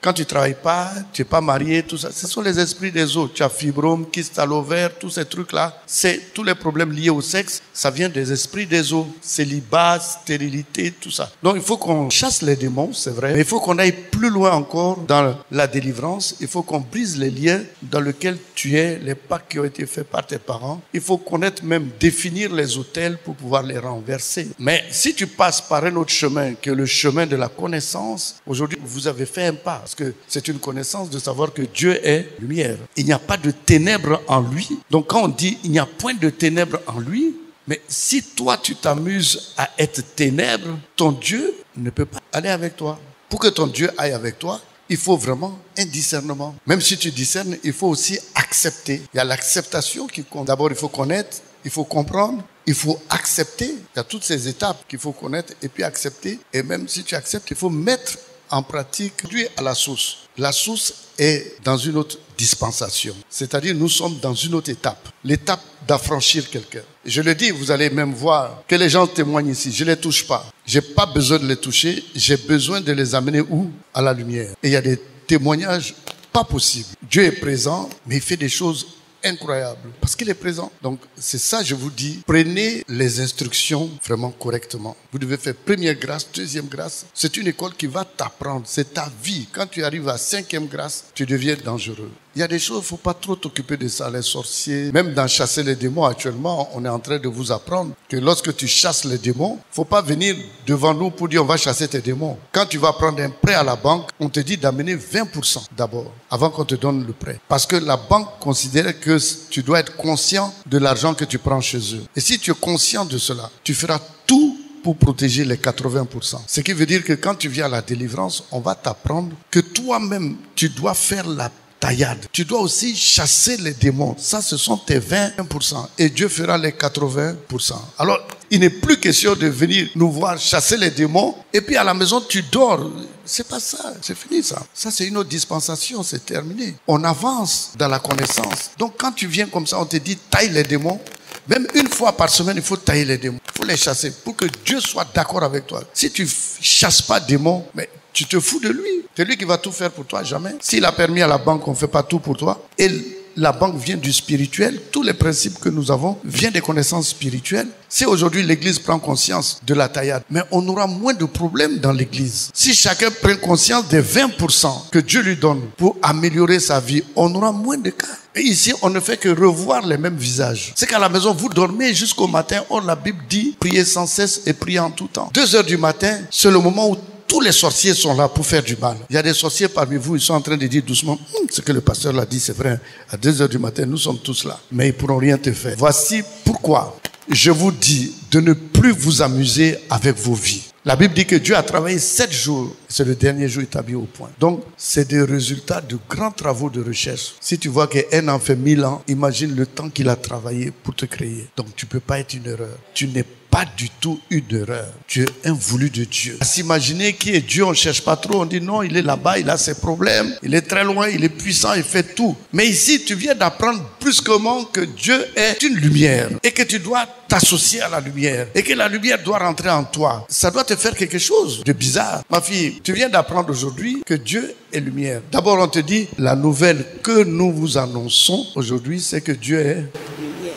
Quand tu ne travailles pas, tu n'es pas marié, tout ça, ce sont les esprits des autres. Tu as fibrome, kyste à l'ovaire, tous ces trucs-là. C'est tous les problèmes liés au sexe, ça vient des esprits des autres. Célibat, stérilité, tout ça. Donc il faut qu'on chasse les démons, c'est vrai. Mais il faut qu'on aille plus loin encore dans la délivrance. Il faut qu'on brise les liens dans lesquels tu es, les pactes qui ont été faits par tes parents. Il faut connaître même, définir les autels pour pouvoir les renverser. Mais si tu passes par un autre chemin que le chemin de la connaissance, aujourd'hui vous avez fait un pas. Parce que c'est une connaissance de savoir que Dieu est lumière. Il n'y a pas de ténèbres en lui. Donc quand on dit il n'y a point de ténèbres en lui, mais si toi tu t'amuses à être ténèbres, ton Dieu ne peut pas aller avec toi. Pour que ton Dieu aille avec toi, il faut vraiment un discernement. Même si tu discernes, il faut aussi accepter. Il y a l'acceptation qui compte. D'abord, il faut connaître, il faut comprendre, il faut accepter. Il y a toutes ces étapes qu'il faut connaître et puis accepter. Et même si tu acceptes, il faut mettre en pratique, conduire à la source. La source est dans une autre dispensation. C'est-à-dire, nous sommes dans une autre étape. L'étape d'affranchir quelqu'un. Je le dis, vous allez même voir que les gens témoignent ici. Je ne les touche pas. Je n'ai pas besoin de les toucher. J'ai besoin de les amener où? À la lumière. Et il y a des témoignages pas possibles. Dieu est présent, mais il fait des choses incroyable parce qu'il est présent. Donc c'est ça, je vous dis, prenez les instructions vraiment correctement. Vous devez faire première grâce, deuxième grâce. C'est une école qui va t'apprendre, c'est ta vie. Quand tu arrives à cinquième grâce, tu deviens dangereux. Il y a des choses, il ne faut pas trop t'occuper de ça, les sorciers. Même dans chasser les démons, actuellement, on est en train de vous apprendre que lorsque tu chasses les démons, il ne faut pas venir devant nous pour dire on va chasser tes démons. Quand tu vas prendre un prêt à la banque, on te dit d'amener 20% d'abord, avant qu'on te donne le prêt. Parce que la banque considère que tu dois être conscient de l'argent que tu prends chez eux. Et si tu es conscient de cela, tu feras tout pour protéger les 80%. Ce qui veut dire que quand tu viens à la délivrance, on va t'apprendre que toi-même, tu dois faire la taillade. Tu dois aussi chasser les démons. Ça, ce sont tes 20%. Et Dieu fera les 80%. Alors, il n'est plus question de venir nous voir chasser les démons. Et puis à la maison, tu dors. C'est pas ça. C'est fini ça. Ça, c'est une autre dispensation. C'est terminé. On avance dans la connaissance. Donc, quand tu viens comme ça, on te dit taille les démons. Même une fois par semaine, il faut tailler les démons. Il faut les chasser pour que Dieu soit d'accord avec toi. Si tu chasses pas démons, mais tu te fous de lui. C'est lui qui va tout faire pour toi, jamais. S'il a permis à la banque qu'on ne fait pas tout pour toi, et la banque vient du spirituel, tous les principes que nous avons viennent des connaissances spirituelles. Si aujourd'hui l'église prend conscience de la taillade, mais on aura moins de problèmes dans l'église. Si chacun prend conscience des 20% que Dieu lui donne pour améliorer sa vie, on aura moins de cas. Et ici, on ne fait que revoir les mêmes visages. C'est qu'à la maison, vous dormez jusqu'au matin. Or, la Bible dit, priez sans cesse et priez en tout temps. 2 heures du matin, c'est le moment où tous les sorciers sont là pour faire du mal. Il y a des sorciers parmi vous, ils sont en train de dire doucement, ce que le pasteur l'a dit, c'est vrai. À 2 heures du matin, nous sommes tous là. Mais ils ne pourront rien te faire. Voici pourquoi je vous dis de ne plus vous amuser avec vos vies. La Bible dit que Dieu a travaillé 7 jours. C'est le dernier jour établi au point. Donc, c'est des résultats de grands travaux de recherche. Si tu vois qu'un an fait 1000 ans, imagine le temps qu'il a travaillé pour te créer. Donc, tu ne peux pas être une erreur. Tu n'es pas du tout une erreur. Tu es un voulu de Dieu. À s'imaginer qui est Dieu, on ne cherche pas trop. On dit non, il est là-bas, il a ses problèmes. Il est très loin, il est puissant, il fait tout. Mais ici, tu viens d'apprendre brusquement que Dieu est une lumière. Et que tu dois t'associer à la lumière. Et que la lumière doit rentrer en toi. Ça doit te faire quelque chose de bizarre. Ma fille, tu viens d'apprendre aujourd'hui que Dieu est lumière. D'abord, on te dit, la nouvelle que nous vous annonçons aujourd'hui, c'est que Dieu est lumière.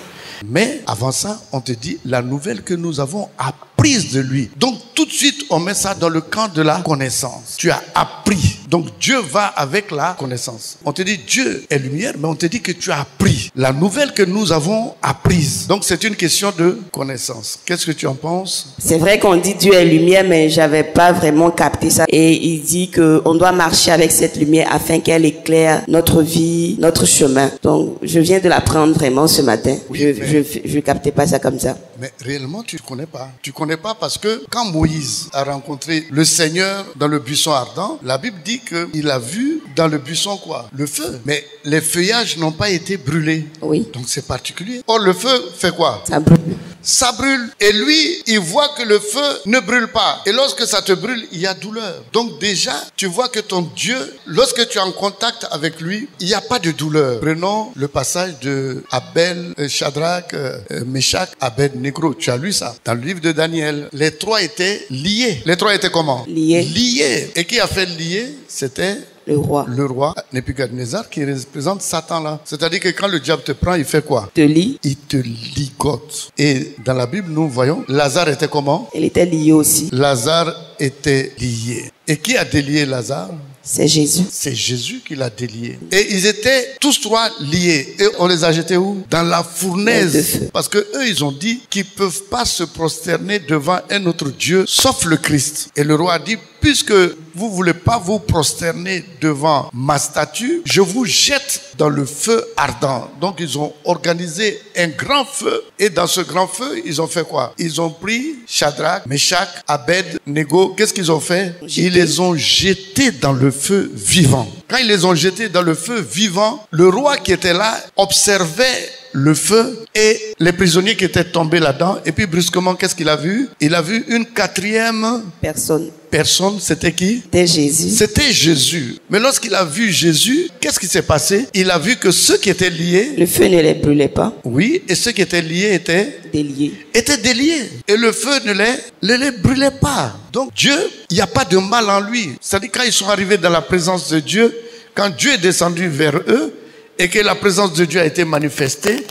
Mais avant ça, on te dit la nouvelle que nous avons apprise de lui. Donc tout de suite, on met ça dans le camp de la connaissance. Tu as appris. Donc Dieu va avec la connaissance. On te dit Dieu est lumière, mais on te dit que tu as appris. La nouvelle que nous avons apprise. Donc c'est une question de connaissance. Qu'est-ce que tu en penses? C'est vrai qu'on dit Dieu est lumière, mais j'avais pas vraiment capté ça. Et il dit qu'on doit marcher avec cette lumière afin qu'elle éclaire notre vie, notre chemin. Donc je viens de l'apprendre vraiment ce matin. Oui, Je captais pas ça comme ça. Mais réellement, tu ne connais pas. Tu ne connais pas parce que quand Moïse a rencontré le Seigneur dans le buisson ardent, la Bible dit qu'il a vu dans le buisson quoi? Le feu. Mais les feuillages n'ont pas été brûlés. Oui. Donc c'est particulier. Or, le feu fait quoi? Ça brûle. Ça brûle. Et lui, il voit que le feu ne brûle pas. Et lorsque ça te brûle, il y a douleur. Donc déjà, tu vois que ton Dieu, lorsque tu es en contact avec lui, il n'y a pas de douleur. Prenons le passage de Abel, Shadrach, Meshach, Abed-Négo. Tu as lu ça dans le livre de Daniel. Les trois étaient liés. Les trois étaient comment? Liés. Liés. Et qui a fait lier? C'était Le roi. Le roi Nebuchadnezzar qui représente Satan là. C'est-à-dire que quand le diable te prend, il fait quoi? Te lie. Il te ligote. Et dans la Bible, nous voyons, Lazare était comment? Il était lié aussi. Lazare était lié. Et qui a délié Lazare? C'est Jésus. C'est Jésus qui l'a délié. Et ils étaient tous trois liés. Et on les a jetés où? Dans la fournaise. Parce que eux, ils ont dit qu'ils peuvent pas se prosterner devant un autre Dieu, sauf le Christ. Et le roi a dit, puisque vous voulez pas vous prosterner devant ma statue, je vous jette dans le feu ardent. Donc ils ont organisé un grand feu. Et dans ce grand feu, ils ont fait quoi? Ils ont pris Shadrach, Meshach, Abed-Nego. Qu'est-ce qu'ils ont fait? Ils les ont jetés dans le feu vivant. Quand ils les ont jetés dans le feu vivant, le roi qui était là observait le feu et les prisonniers qui étaient tombés là-dedans. Et puis brusquement, qu'est-ce qu'il a vu? Il a vu une quatrième personne. C'était qui? C'était Jésus. C'était Jésus. Mais lorsqu'il a vu Jésus, qu'est-ce qui s'est passé? Il a vu que ceux qui étaient liés, le feu ne les brûlait pas. Oui, et ceux qui étaient liés étaient déliés. Et le feu ne les brûlait pas. Donc Dieu, il n'y a pas de mal en lui. C'est-à-dire quand ils sont arrivés dans la présence de Dieu, quand Dieu est descendu vers eux et que la présence de Dieu a été manifestée,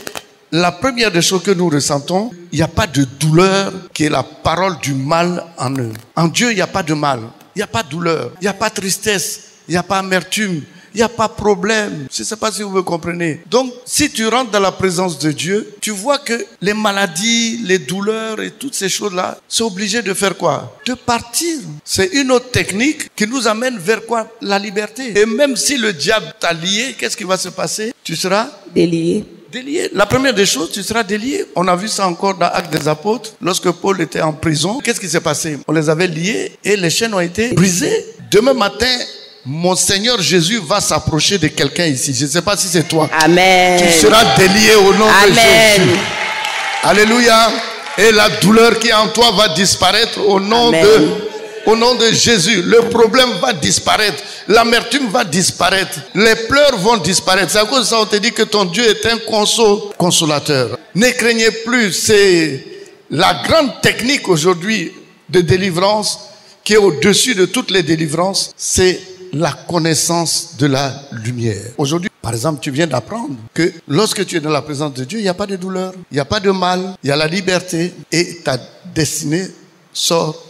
la première des choses que nous ressentons, il n'y a pas de douleur qui est la parole du mal en eux. En Dieu, il n'y a pas de mal, il n'y a pas de douleur, il n'y a pas de tristesse, il n'y a pas d'amertume, il n'y a pas de problème. Je ne sais pas si vous me comprenez. Donc, si tu rentres dans la présence de Dieu, tu vois que les maladies, les douleurs et toutes ces choses-là, c'est obligé de faire quoi? De partir. C'est une autre technique qui nous amène vers quoi? La liberté. Et même si le diable t'a lié, qu'est-ce qui va se passer? Tu seras délié. Délié. La première des choses, tu seras délié. On a vu ça encore dans Actes des Apôtres. Lorsque Paul était en prison, qu'est-ce qui s'est passé? On les avait liés et les chaînes ont été brisées. Demain matin, mon Seigneur Jésus va s'approcher de quelqu'un ici. Je ne sais pas si c'est toi. Amen. Tu seras délié au nom de Jésus. Alléluia. Et la douleur qui est en toi va disparaître au nom de Jésus. Le problème va disparaître. L'amertume va disparaître. Les pleurs vont disparaître. C'est à cause de ça qu'on te dit que ton Dieu est un consolateur. Ne craignez plus. C'est la grande technique aujourd'hui de délivrance qui est au-dessus de toutes les délivrances. C'est la connaissance de la lumière. Aujourd'hui, par exemple, tu viens d'apprendre que lorsque tu es dans la présence de Dieu, il n'y a pas de douleur, il n'y a pas de mal, il y a la liberté et ta destinée sort